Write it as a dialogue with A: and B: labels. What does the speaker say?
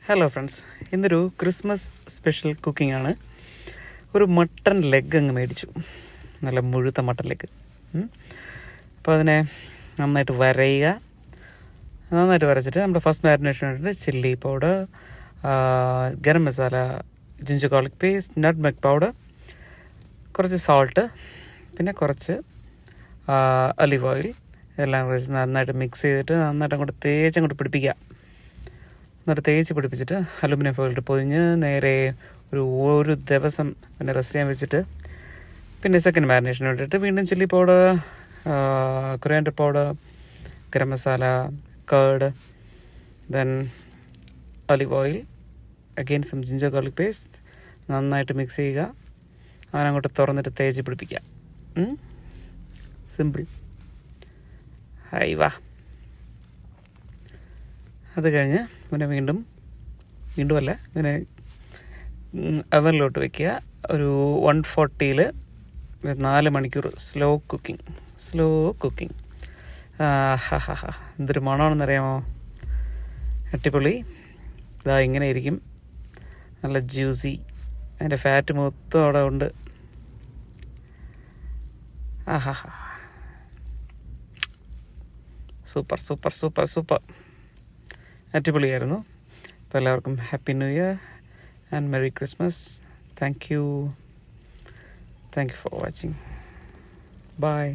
A: Hello friends, ഇന്നൊരു Christmas special cooking ആണ്. ഒരു മട്ടൺ ലെഗ് അങ്ങ് മേടിച്ചു, നല്ല മുഴുത്ത മട്ടൺ ലെഗ്. അപ്പോൾ അതിനെ നന്നായിട്ട് വരച്ചിട്ട് നമ്മുടെ ഫസ്റ്റ് മാരിനേഷൻ ആയിട്ട് chilli powder, garam masala, ginger garlic paste, nutmeg powder, കുറച്ച് സാൾട്ട്, പിന്നെ കുറച്ച് ഒലിവ് ഓയിൽ എല്ലാം കൂടി നന്നായിട്ട് മിക്സ് ചെയ്തിട്ട് നന്നായിട്ട് അങ്ങോട്ട് തേച്ചങ്ങോട്ട് പിടിപ്പിക്കുക. എന്നിട്ട് തേച്ച് പിടിപ്പിച്ചിട്ട് അലുമിനിയം ഫോയിലിട്ട് പൊതിഞ്ഞ് നേരെ ഒരു ദിവസം പിന്നെ റെസ്റ്റ് ചെയ്യാൻ വെച്ചിട്ട് പിന്നെ സെക്കൻഡ് മാരിനേഷന് വേണ്ടിയിട്ട് വീണ്ടും chilli powder, coriander powder, garam masala, curd, then olive oil, again some ginger garlic paste നന്നായിട്ട് മിക്സ് ചെയ്യുക. അവനങ്ങോട്ട് തുറന്നിട്ട് തേച്ച് പിടിപ്പിക്കുക. സിമ്പിൾ. ഹൈ വാ. അത് കഴിഞ്ഞ് പിന്നെ വീണ്ടും അല്ല, ഇങ്ങനെ അവനിലോട്ട് വയ്ക്കുക. ഒരു 140-ൽ 4 മണിക്കൂർ സ്ലോ കുക്കിംഗ്. എന്തൊരു മണമാണെന്നറിയാമോ? അടിപൊളി. ഇതാ ഇങ്ങനെ ഇരിക്കും, നല്ല ജ്യൂസി. അതിൻ്റെ ഫാറ്റ് മൊത്തം അവിടെ ഉണ്ട്. സൂപ്പർ. അടിപൊളിയായിരുന്നു. അപ്പോൾ എല്ലാവർക്കും happy new year and merry Christmas. Thank you for watching. By.